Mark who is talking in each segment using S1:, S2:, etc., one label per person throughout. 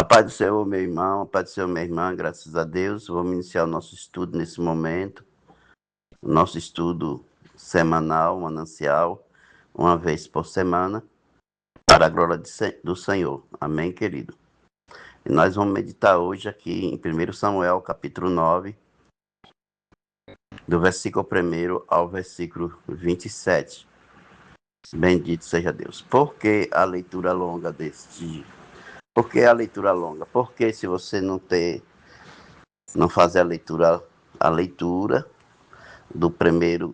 S1: Paz do Senhor, meu irmão, a paz do Senhor, minha irmã, graças a Deus. Vamos iniciar o nosso estudo nesse momento. O nosso estudo semanal, manancial, uma vez por semana, para a glória do Senhor. Amém, querido? E nós vamos meditar hoje aqui em 1 Samuel, capítulo 9, do versículo 1 ao versículo 27. Bendito seja Deus. Por que a leitura longa deste? Por que a leitura longa? Porque se você não fazer a leitura do primeiro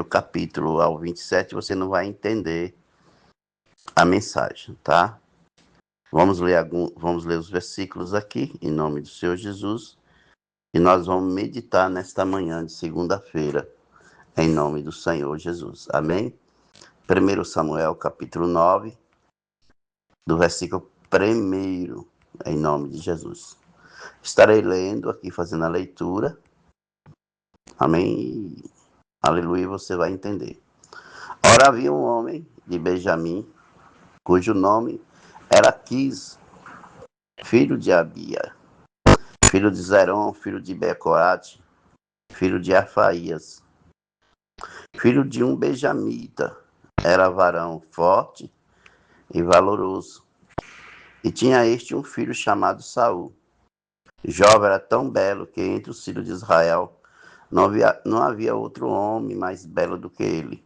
S1: capítulo ao 27, você não vai entender a mensagem, tá? Vamos ler os versículos aqui, em nome do Senhor Jesus, e nós vamos meditar nesta manhã de segunda-feira, em nome do Senhor Jesus. Amém? 1 Samuel, capítulo 9, do versículo 1, em nome de Jesus. Estarei lendo aqui, fazendo a leitura. Amém? Aleluia, você vai entender. Ora, havia um homem de Benjamim, cujo nome era Quis, filho de Abia, filho de Zerão, filho de Becoate, filho de Afaías, filho de um benjamita. Era varão forte e valoroso. E tinha este um filho chamado Saul. Jovem era tão belo que entre os filhos de Israel não havia outro homem mais belo do que ele.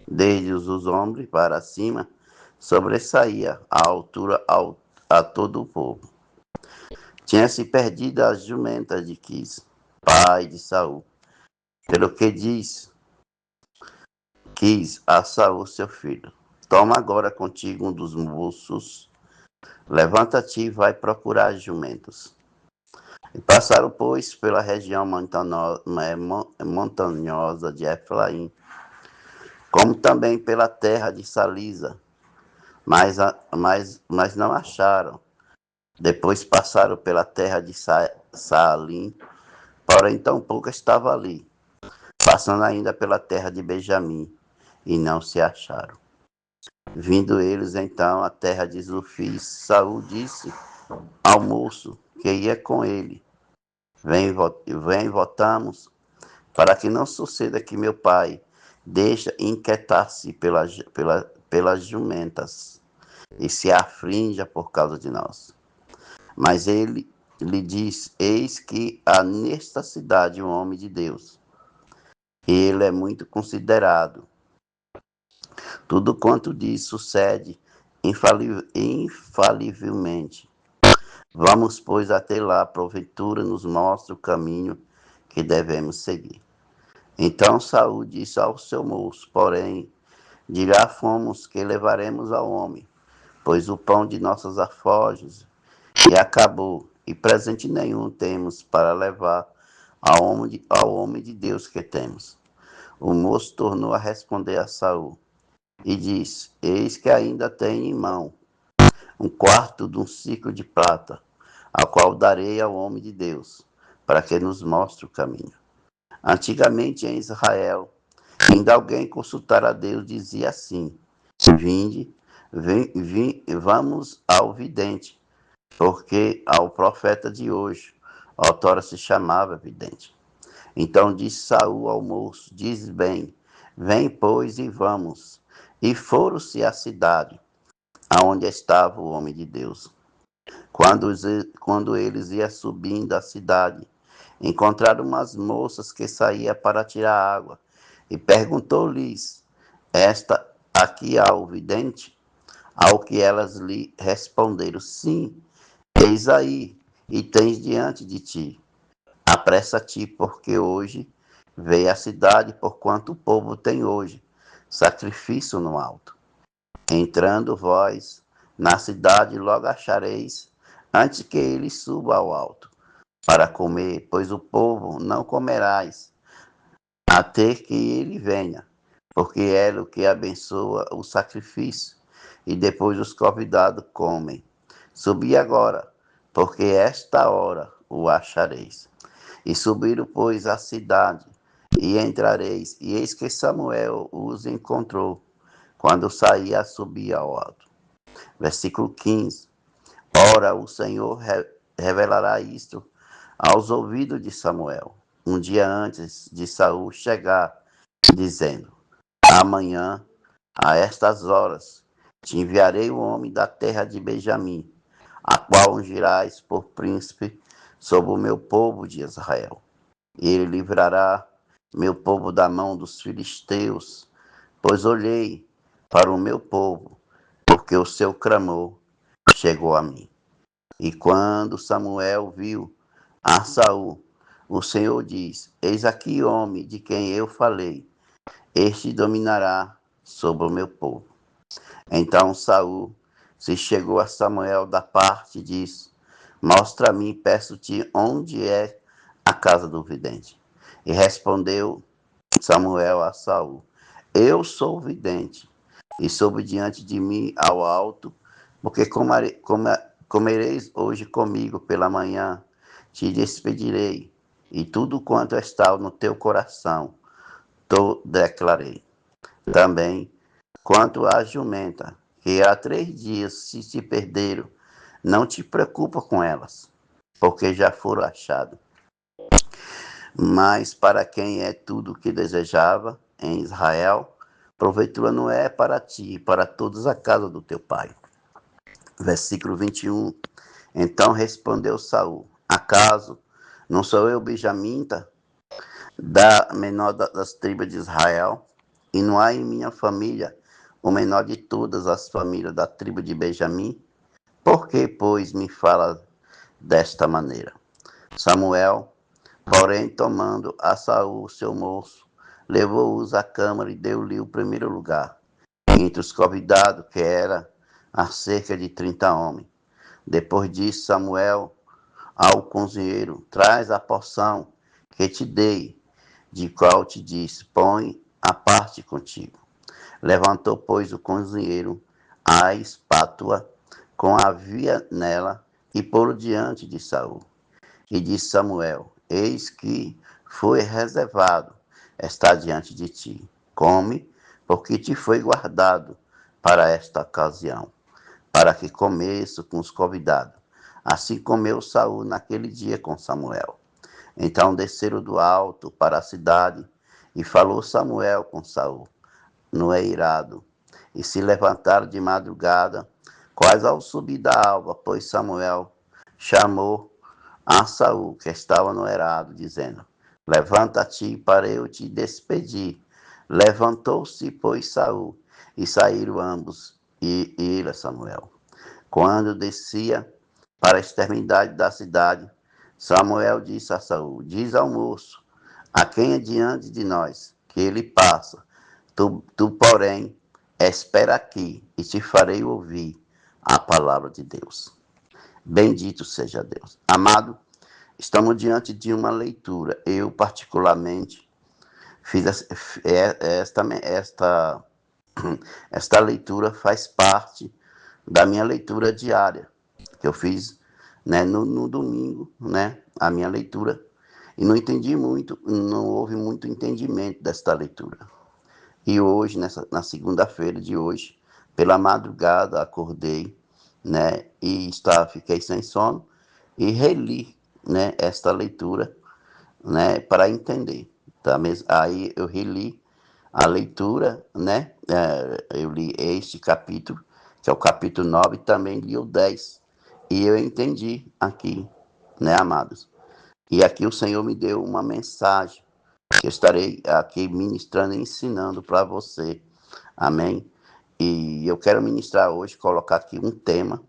S1: Desde os ombros para cima, sobressaía a altura a todo o povo. Tinha-se perdido as jumentas de Quis, pai de Saul. Pelo que diz Quis a Saul, seu filho: toma agora contigo um dos moços, levanta-te e vai procurar as jumentas. E passaram, pois, pela região montanhosa de Efraim, como também pela terra de Salisa, mas não acharam. Depois passaram pela terra de Saalim, porém tampouco estava ali. Passando ainda pela terra de Benjamim, e não se acharam. Vindo eles então à terra de Zufis, Saul disse ao moço que ia com ele: Vem, voltamos, para que não suceda que meu pai deixe inquietar-se pelas jumentas e se aflinja por causa de nós. Mas ele lhe diz: eis que há nesta cidade um homem de Deus, e ele é muito considerado. Tudo quanto diz sucede infalivelmente. Vamos, pois, até lá, porventura nos mostra o caminho que devemos seguir. Então Saul disse ao seu moço: porém, de lá fomos que levaremos ao homem, pois o pão de nossas alforjes e acabou, e presente nenhum temos para levar ao homem de Deus que temos. O moço tornou a responder a Saul e disse: eis que ainda tenho em mão um quarto de um ciclo de prata, a qual darei ao homem de Deus, para que nos mostre o caminho. Antigamente em Israel, ainda alguém consultar a Deus dizia assim: vinde, vamos ao vidente, porque ao profeta de hoje, outrora se chamava vidente. Então disse Saul ao moço: diz bem, vem, pois, e vamos. E foram-se à cidade, aonde estava o homem de Deus. Quando eles iam subindo a cidade, encontraram umas moças que saíam para tirar água, e perguntou-lhes: esta aqui há o vidente? Ao que elas lhe responderam: sim, eis aí, e tens diante de ti. Apressa-te, porque hoje veio a cidade, porquanto o povo tem hoje sacrifício no alto. Entrando vós na cidade, logo achareis, antes que ele suba ao alto, para comer, pois o povo não comerás, até que ele venha, porque é ele o que abençoa o sacrifício, e depois os convidados comem. Subi agora, porque esta hora o achareis. E subiram, pois, à cidade, e entrareis, e eis que Samuel os encontrou, quando saía a subir ao alto. Versículo 15. Ora, o Senhor revelará isto aos ouvidos de Samuel, um dia antes de Saul chegar, dizendo: Amanhã, a estas horas, te enviarei o homem da terra de Benjamim, a qual ungirás por príncipe sobre o meu povo de Israel. Ele livrará meu povo da mão dos filisteus, pois olhei para o meu povo, porque o seu clamor chegou a mim. E quando Samuel viu a Saul, o Senhor diz: Eis aqui homem de quem eu falei, este dominará sobre o meu povo. Então Saul se chegou a Samuel da parte e disse: Mostra-me, peço-te, onde é a casa do vidente. E respondeu Samuel a Saul: Eu sou o vidente, e soube diante de mim ao alto, porque comereis hoje comigo pela manhã, te despedirei, e tudo quanto está no teu coração, te declarei. Também, quanto à jumenta, que há 3 dias se perderam, não te preocupa com elas, porque já foram achadas. Mas para quem é tudo o que desejava em Israel, porventura não é para ti e para todos a casa do teu pai. Versículo 21. Então respondeu Saul: Acaso não sou eu benjamita, da menor das tribos de Israel? E não há em minha família o menor de todas as famílias da tribo de Benjamim? Por que, pois, me fala desta maneira? Samuel, porém, tomando a Saul, seu moço, levou-os à câmara e deu-lhe o primeiro lugar, entre os convidados, que era a cerca de 30 homens. Depois disse Samuel ao cozinheiro: Traz a porção que te dei, de qual te disse: Põe a parte contigo. Levantou, pois, o cozinheiro a espátula com a havia nela e pô-lo diante de Saul. E disse Samuel: Eis que foi reservado, está diante de ti. Come, porque te foi guardado para esta ocasião, para que comesse com os convidados. Assim comeu Saul naquele dia com Samuel. Então desceram do alto para a cidade, e falou Samuel com Saul no eirado, e se levantaram de madrugada, quase ao subir da alva, pois Samuel chamou a Saul, que estava no eirado, dizendo: Levanta-te para eu te despedir. Levantou-se, pois, Saul, e saíram ambos, e ele, Samuel. Quando descia para a extremidade da cidade, Samuel disse a Saul: Diz ao moço, a quem é diante de nós, que ele passa. Tu, porém, espera aqui, e te farei ouvir a palavra de Deus. Bendito seja Deus. Amado, estamos diante de uma leitura. Eu, particularmente, fiz esta leitura faz parte da minha leitura diária, que eu fiz, né, no domingo, né, a minha leitura, e não entendi muito, não houve muito entendimento desta leitura. E hoje, na segunda-feira de hoje, pela madrugada, acordei, né, e fiquei sem sono, e reli, né, esta leitura, né, para entender. Tá? Aí eu reli a leitura, né, eu li este capítulo, que é o capítulo 9, e também li o 10, e eu entendi aqui, né, amados. E aqui o Senhor me deu uma mensagem, que eu estarei aqui ministrando e ensinando para você, amém? E eu quero ministrar hoje, colocar aqui um tema,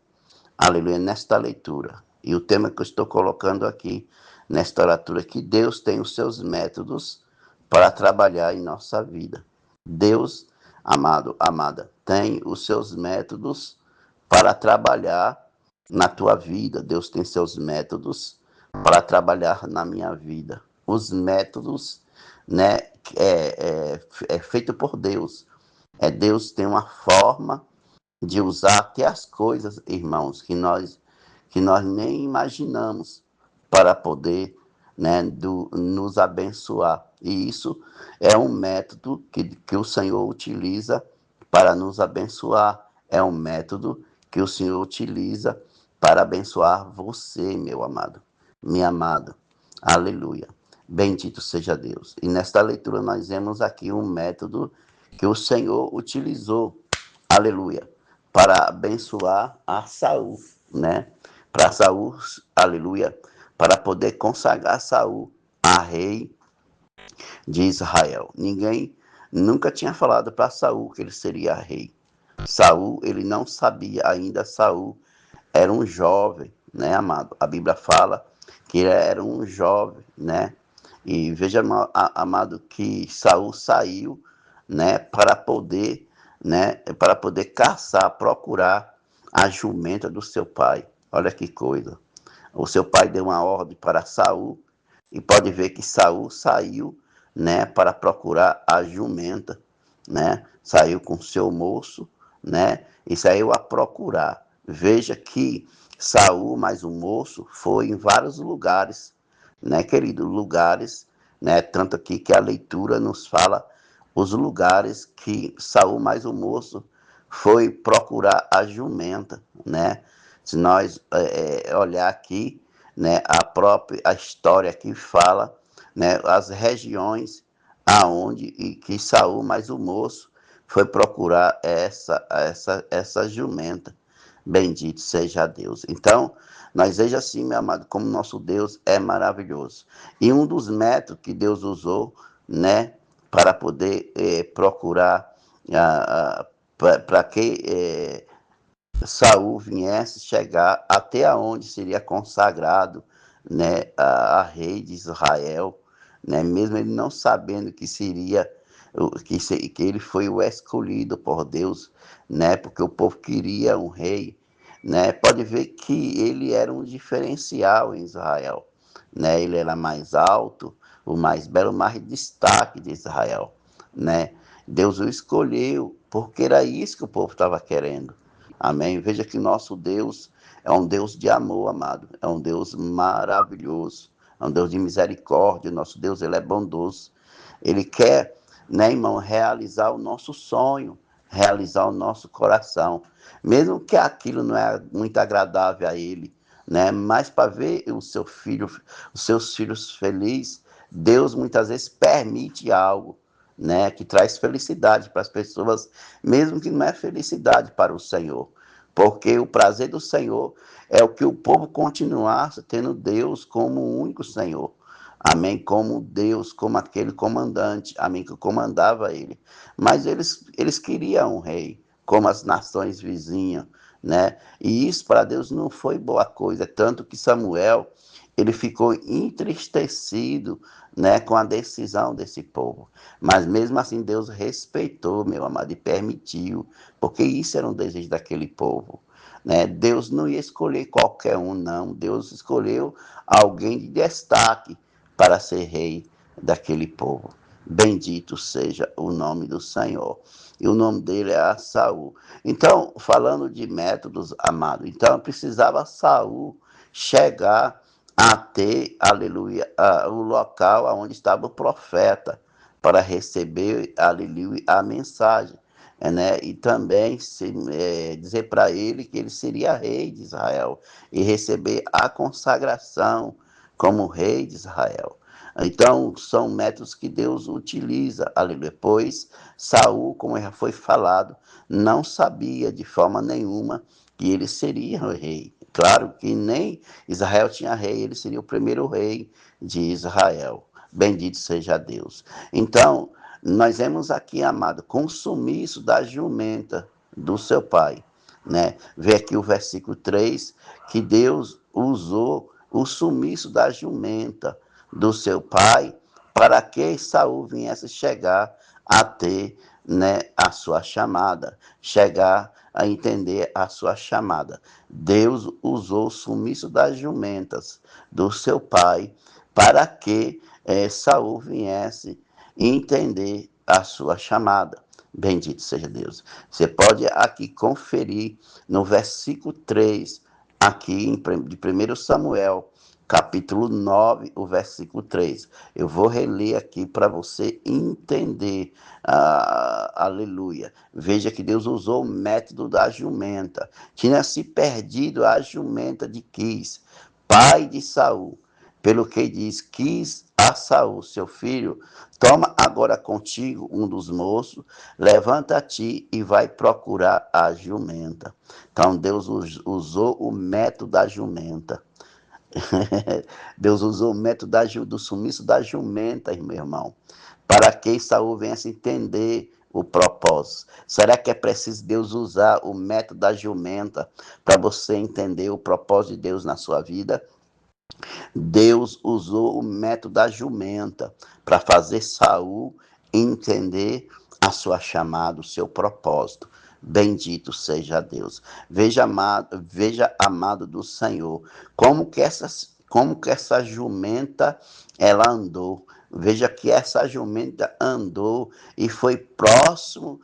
S1: aleluia, nesta leitura. E o tema que eu estou colocando aqui, nesta leitura, é que Deus tem os seus métodos para trabalhar em nossa vida. Deus, amado, amada, tem os seus métodos para trabalhar na tua vida. Deus tem seus métodos para trabalhar na minha vida. Os métodos, né, é feito por Deus. Deus tem uma forma de usar até as coisas, irmãos, que nós nem imaginamos para poder, né, nos abençoar. E isso é um método que o Senhor utiliza para nos abençoar. É um método que o Senhor utiliza para abençoar você, meu amado, minha amada. Aleluia. Bendito seja Deus. E nesta leitura nós vemos aqui um método que o Senhor utilizou, aleluia, para abençoar a Saul, né? Para Saul, aleluia, para poder consagrar Saul a rei de Israel. Ninguém nunca tinha falado para Saul que ele seria rei. Saul, ele não sabia ainda. Saul era um jovem, né, amado? A Bíblia fala que ele era um jovem, né? E veja, amado, que Saul saiu, né, para poder caçar, procurar a jumenta do seu pai. Olha que coisa. O seu pai deu uma ordem para Saul e pode ver que Saul saiu, né, para procurar a jumenta, né? Saiu com seu moço, né? E saiu a procurar. Veja que Saul mais o moço foi em vários lugares, né, querido? Lugares, né? Tanto aqui que a leitura nos fala os lugares que Saul mais o moço foi procurar a jumenta, né? Se nós olhar aqui, né, a história que fala, né, as regiões aonde e que Saul mais o moço foi procurar essa jumenta. Bendito seja Deus. Então, nós veja assim, meu amado, como nosso Deus é maravilhoso. E um dos métodos que Deus usou, né, para poder procurar, para que Saul viesse chegar até onde seria consagrado, né, a rei de Israel, né, mesmo ele não sabendo que seria que ele foi o escolhido por Deus, né, porque o povo queria um rei, né. Pode ver que ele era um diferencial em Israel, né, ele era mais alto, o mais belo, o mais destaque de Israel, né. Deus o escolheu porque era isso que o povo estava querendo. Amém? Veja que nosso Deus é um Deus de amor, amado. É um Deus maravilhoso. É um Deus de misericórdia. Nosso Deus, ele é bondoso. Ele quer, né, irmão, realizar o nosso sonho, realizar o nosso coração. Mesmo que aquilo não é muito agradável a ele, né? Mas para ver os seus filhos felizes, Deus muitas vezes permite algo, né, que traz felicidade para as pessoas, mesmo que não é felicidade para o Senhor. Porque o prazer do Senhor é o que o povo continuasse tendo Deus como o único Senhor. Amém? Como Deus, como aquele comandante, amém, que comandava ele. Mas eles queriam um rei, como as nações vizinhas, né? E isso para Deus não foi boa coisa, tanto que Samuel, ele ficou entristecido, né, com a decisão desse povo. Mas mesmo assim Deus respeitou, meu amado, e permitiu, porque isso era um desejo daquele povo, né? Deus não ia escolher qualquer um, não. Deus escolheu alguém de destaque para ser rei daquele povo. Bendito seja o nome do Senhor. E o nome dele é Saul. Então, falando de métodos, amado, então precisava Saul chegar a ter, aleluia, o local onde estava o profeta para receber, aleluia, a mensagem, né? E também dizer para ele que ele seria rei de Israel e receber a consagração como rei de Israel. Então, são métodos que Deus utiliza, aleluia. Pois Saul, como já foi falado, não sabia de forma nenhuma que ele seria o rei. Claro que nem Israel tinha rei, ele seria o primeiro rei de Israel. Bendito seja Deus. Então, nós vemos aqui, amado, com o sumiço da jumenta do seu pai, né? Vê aqui o versículo 3, que Deus usou o sumiço da jumenta do seu pai para que Saul viesse chegar a ter, né, a sua chamada, chegar a entender a sua chamada. Deus usou o sumiço das jumentas do seu pai para que Saul viesse entender a sua chamada. Bendito seja Deus. Você pode aqui conferir no versículo 3, aqui de 1 Samuel, capítulo 9, o versículo 3. Eu vou reler aqui para você entender. Aleluia. Veja que Deus usou o método da jumenta. Tinha se perdido a jumenta de Quis, pai de Saul. Pelo que diz, quis a Saul, seu filho, toma agora contigo um dos moços, levanta-te e vai procurar a jumenta. Então Deus usou o método da jumenta. Deus usou o método do sumiço da jumenta, meu irmão, para que Saul venha se entender o propósito. Será que é preciso Deus usar o método da jumenta para você entender o propósito de Deus na sua vida? Deus usou o método da jumenta para fazer Saul entender a sua chamada, o seu propósito. Bendito seja Deus. Veja, amado do Senhor, como que essa jumenta ela andou. Veja que essa jumenta andou e foi próximo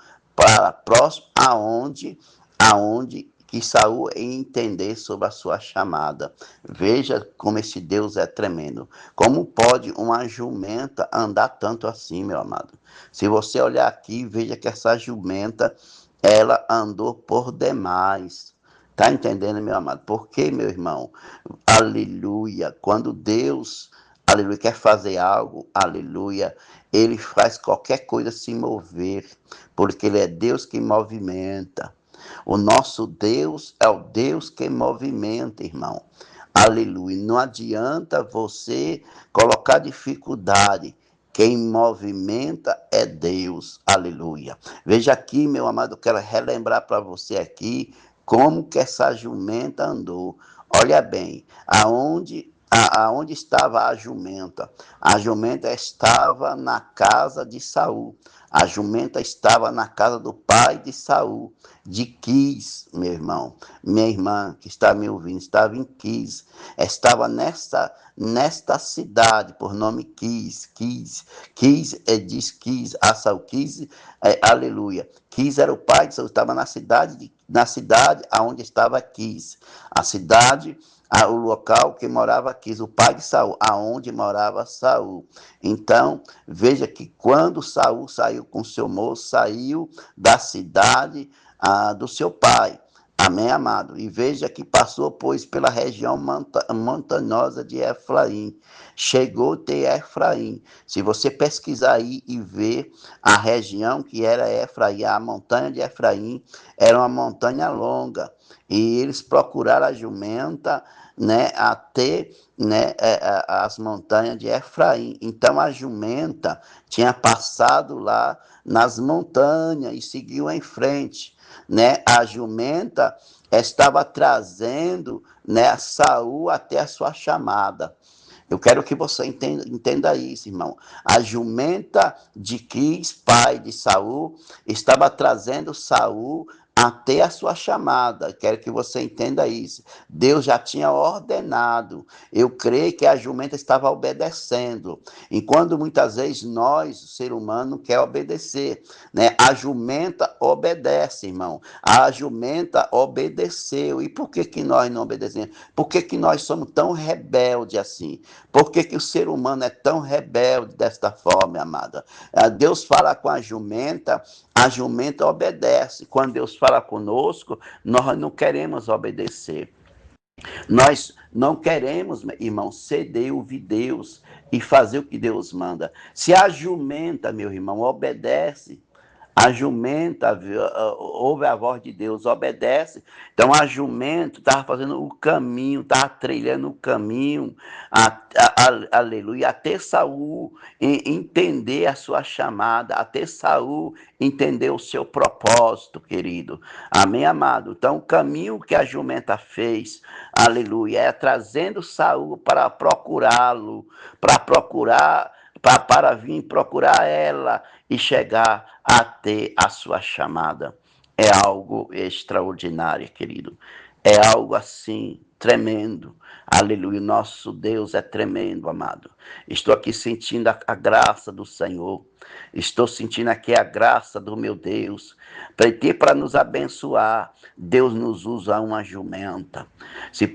S1: aonde que Saul ia entender sobre a sua chamada. Veja como esse Deus é tremendo. Como pode uma jumenta andar tanto assim, meu amado? Se você olhar aqui, veja que essa jumenta, ela andou por demais. Tá entendendo, meu amado? Porque, meu irmão, aleluia, quando Deus, aleluia, quer fazer algo, aleluia, ele faz qualquer coisa se mover, porque ele é Deus que movimenta. O nosso Deus é o Deus que movimenta, irmão. Aleluia. Não adianta você colocar dificuldade. Quem movimenta é Deus. Aleluia. Veja aqui, meu amado, eu quero relembrar para você aqui como que essa jumenta andou. Olha bem, aonde estava a jumenta? A jumenta estava na casa de Saul. A jumenta estava na casa do pai de Saul, de Quis, meu irmão. Minha irmã que está me ouvindo, estava em Quis. Estava nesta cidade, por nome Quis. Diz Quis, a Saul Quis, aleluia. Quis era o pai de Saul, estava na cidade aonde estava Quis. A cidade, o local que morava Quis, o pai de Saul, aonde morava Saul. Então, veja que quando Saul saiu com seu moço, saiu da cidade do seu pai. Amém, amado? E veja que passou, pois, pela região montanhosa de Efraim. Chegou até Efraim. Se você pesquisar aí e ver a região que era Efraim, a montanha de Efraim, era uma montanha longa. E eles procuraram a jumenta, né, até, né, as montanhas de Efraim. Então a jumenta tinha passado lá nas montanhas e seguiu em frente, né? A jumenta estava trazendo, né, Saul até a sua chamada. Eu quero que você entenda isso, irmão. A jumenta de Quis, pai de Saul, estava trazendo Saul até a sua chamada. Quero que você entenda isso. Deus já tinha ordenado. Eu creio que a jumenta estava obedecendo. Enquanto muitas vezes nós, o ser humano, quer obedecer, né? A jumenta obedece, irmão. A jumenta obedeceu. E por que que nós não obedecemos? Por que que nós somos tão rebeldes assim? Por que que o ser humano é tão rebelde desta forma, amada? Deus fala com a jumenta obedece. Quando Deus fala conosco, nós não queremos obedecer. Nós não queremos, irmão, ceder, ouvir Deus e fazer o que Deus manda. Se a jumenta, meu irmão, obedece, a jumenta ouve a voz de Deus, obedece. Então a jumenta estava fazendo o caminho, estava trilhando o caminho, aleluia, até Saul entender a sua chamada, até Saul entender o seu propósito, querido. Amém, amado? Então o caminho que a jumenta fez, aleluia, é trazendo Saul para procurá-lo, para vir procurar ela e chegar a ter a sua chamada. É algo extraordinário, querido. é algo assim tremendo. Aleluia, nosso Deus é tremendo, amado. Estou aqui sentindo a graça do Senhor. Estou sentindo aqui a graça do meu Deus. Para nos abençoar, Deus nos usa uma jumenta. Se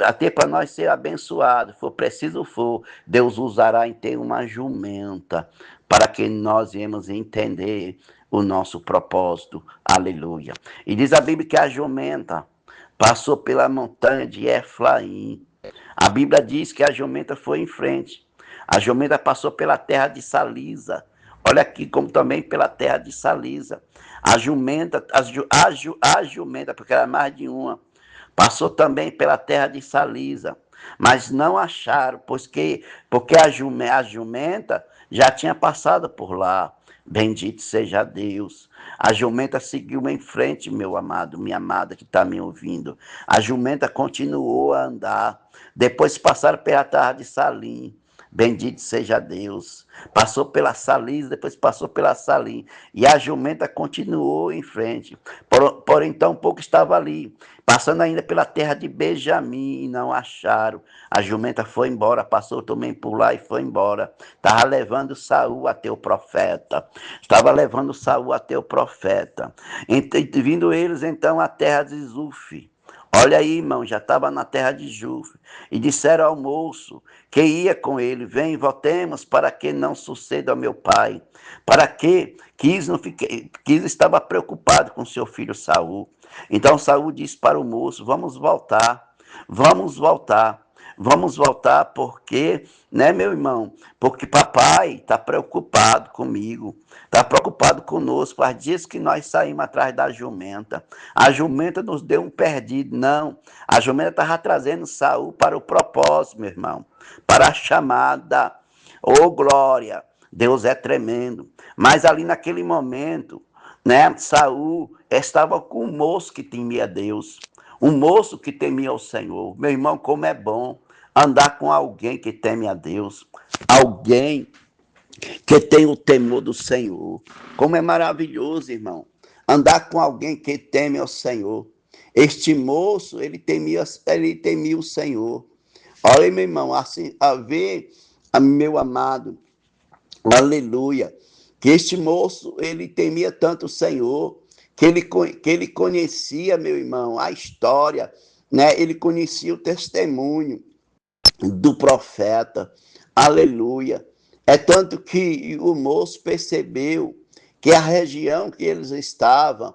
S1: até para nós ser abençoados, for preciso for, Deus usará em ter uma jumenta para que nós viemos entender o nosso propósito. Aleluia. E diz a Bíblia que a jumenta passou pela montanha de Efraim. A Bíblia diz que a jumenta foi em frente. A jumenta passou pela terra de Salisa. Olha aqui, como também pela terra de Salisa. A jumenta, a jumenta, porque era mais de uma, passou também pela terra de Salisa. Mas não acharam, porque a jumenta já tinha passado por lá. Bendito seja Deus. A jumenta seguiu em frente, meu amado, minha amada que está me ouvindo. A jumenta continuou a andar. Depois passaram pela terra de Salim. Bendito seja Deus. Passou pela Salisa, depois passou pela Salim. E a jumenta continuou em frente. Porém, tão pouco estava ali. Passando ainda pela terra de Benjamim e não acharam. A jumenta foi embora, passou também por lá e foi embora. Estava levando Saul até o profeta. Estava levando Saul até o profeta. Vindo eles então à terra de Zuf. Olha aí, irmão, já estava na terra de Juf. E disseram ao moço que ia com ele: vem, voltemos, para que não suceda ao meu pai. Para que Quis estava preocupado com seu filho Saul. Então Saul disse para o moço: vamos voltar, vamos voltar. Vamos voltar porque, né, meu irmão? Porque papai está preocupado comigo, está preocupado conosco. Faz dias que nós saímos atrás da jumenta. A jumenta nos deu um perdido. Não, a jumenta estava trazendo Saul para o propósito, meu irmão, para a chamada. Oh, glória! Deus é tremendo. Mas ali naquele momento, né, Saul estava com um moço que temia Deus, um moço que temia o Senhor. Meu irmão, como é bom andar com alguém que teme a Deus, alguém que tem o temor do Senhor. Como é maravilhoso, irmão, andar com alguém que teme ao Senhor. Este moço, ele temia o Senhor. Olha, meu irmão, assim, a ver, meu amado, aleluia, que este moço, ele temia tanto o Senhor, que ele conhecia, meu irmão, a história, né? Ele conhecia o testemunho do profeta, aleluia. É tanto que o moço percebeu que a região que eles estavam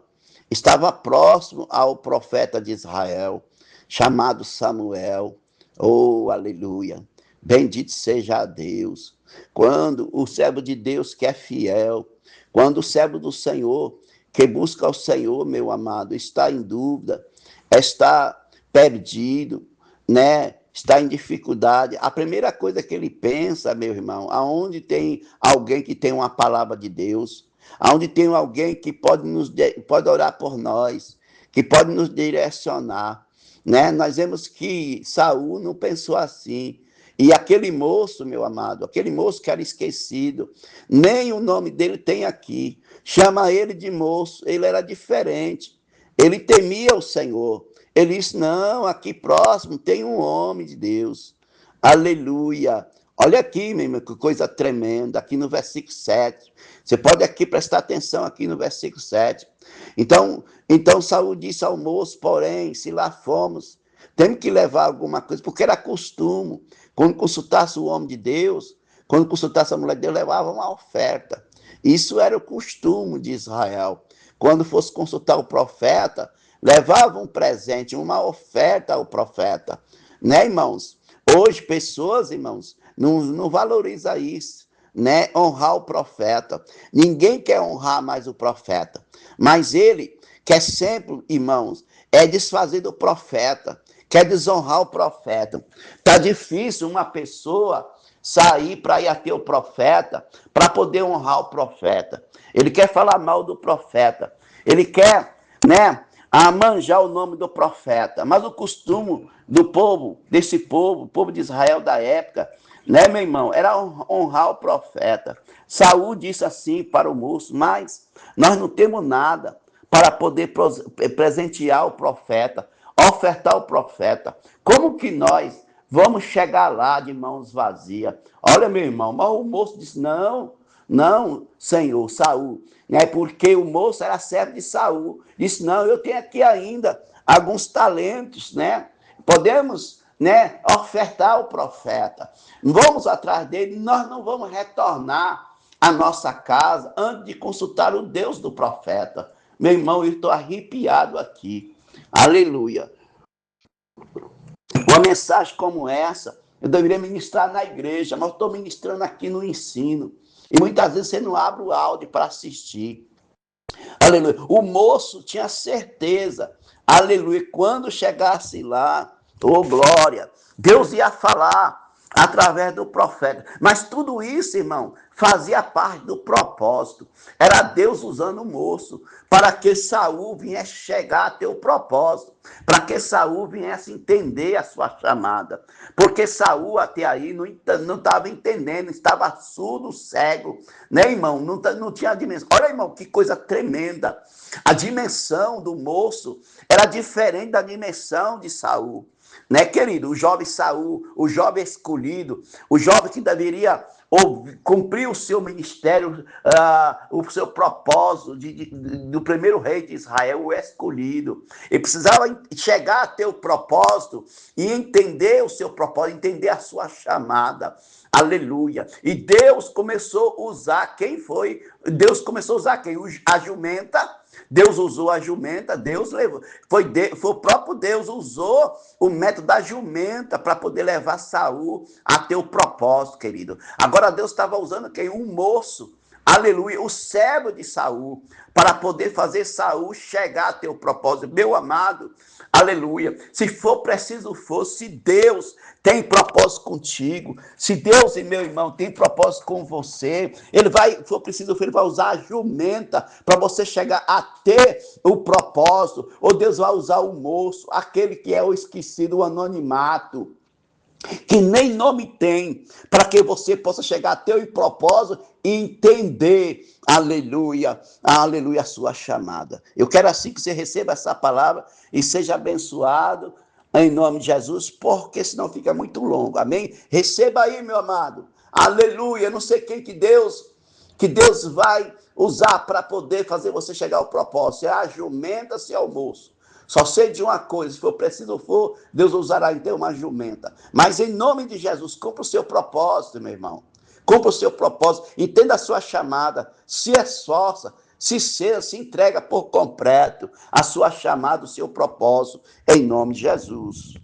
S1: estava próximo ao profeta de Israel, chamado Samuel. Oh, aleluia. Bendito seja Deus. Quando o servo de Deus que é fiel, quando o servo do Senhor que busca o Senhor, meu amado, está em dúvida, está perdido, né? Está em dificuldade, a primeira coisa que ele pensa, meu irmão, aonde tem alguém que tem uma palavra de Deus, aonde tem alguém que pode orar por nós, que pode nos direcionar, né? Nós vemos que Saul não pensou assim. E aquele moço, meu amado, aquele moço que era esquecido, nem o nome dele tem aqui. Chama ele de moço, ele era diferente. Ele temia o Senhor. Ele disse: não, aqui próximo tem um homem de Deus. Aleluia. Olha aqui, meu irmão, que coisa tremenda, aqui no versículo 7. Você pode aqui prestar atenção aqui no versículo 7. Então Saul disse ao moço: porém, se lá fomos, temos que levar alguma coisa, porque era costume. Quando consultasse o homem de Deus, quando consultasse a mulher de Deus, levava uma oferta. Isso era o costume de Israel. Quando fosse consultar o profeta, levava um presente, uma oferta ao profeta. Né, irmãos? Hoje, pessoas, irmãos, não valoriza isso, né? Honrar o profeta. Ninguém quer honrar mais o profeta. Mas ele quer sempre, irmãos, é desfazer do profeta, quer desonrar o profeta. Tá difícil uma pessoa sair para ir até o profeta, para poder honrar o profeta. Ele quer falar mal do profeta. Ele quer, né, manjar o nome do profeta. Mas o costume do povo, desse povo, o povo de Israel da época, né, meu irmão, era honrar o profeta. Saul disse assim para o moço: mas nós não temos nada para poder presentear o profeta. ofertar o profeta. Como que nós vamos chegar lá de mãos vazias? Olha, meu irmão, mas o moço disse, não, senhor, Saul, né? Porque o moço era servo de Saul. Disse, não, eu tenho aqui ainda alguns talentos, né? Podemos, né, ofertar o profeta. Vamos atrás dele, nós não vamos retornar à nossa casa antes de consultar o Deus do profeta. Meu irmão, eu estou arrepiado aqui. Aleluia. Uma mensagem como essa, eu deveria ministrar na igreja, mas eu estou ministrando aqui no ensino. E muitas vezes você não abre o áudio para assistir. Aleluia. O moço tinha certeza, aleluia, quando chegasse lá, oh glória, Deus ia falar através do profeta. Mas tudo isso, irmão, fazia parte do propósito. Era Deus usando o moço para que Saul viesse chegar a ter o propósito, para que Saul viesse entender a sua chamada. Porque Saul até aí não estava entendendo, estava surdo, cego, né, irmão? Não tinha dimensão. Olha, irmão, que coisa tremenda. A dimensão do moço era diferente da dimensão de Saul. Né, querido? O jovem Saul, o jovem escolhido, o jovem que deveria cumprir o seu ministério, o seu propósito do primeiro rei de Israel, o escolhido. Ele precisava chegar a ter o propósito e entender o seu propósito, entender a sua chamada. Aleluia. E Deus começou a usar quem foi? Deus começou a usar quem? A jumenta. Deus usou a jumenta, Deus levou. Foi o próprio Deus usou o método da jumenta para poder levar Saul a ter o propósito, querido. Agora Deus estava usando quem? Um moço, aleluia, o servo de Saul, para poder fazer Saul chegar a ter o propósito. Meu amado, aleluia, se for preciso se Deus tem propósito contigo, se Deus, meu irmão, tem propósito com você, ele vai, se for preciso, ele vai usar a jumenta para você chegar a ter o propósito, ou Deus vai usar o moço, aquele que é o esquecido, o anonimato, que nem nome tem, para que você possa chegar a ter o propósito e entender, aleluia, aleluia, a sua chamada. Eu quero assim que você receba essa palavra e seja abençoado em nome de Jesus, porque senão fica muito longo, amém? Receba aí, meu amado, aleluia, não sei quem que Deus vai usar para poder fazer você chegar ao propósito, se é a jumenta, se é o moço. Só sei de uma coisa, se for preciso Deus usará então uma jumenta. Mas em nome de Jesus, cumpra o seu propósito, meu irmão. Cumpra o seu propósito, entenda a sua chamada, se esforça, se entrega por completo a sua chamada, o seu propósito, em nome de Jesus.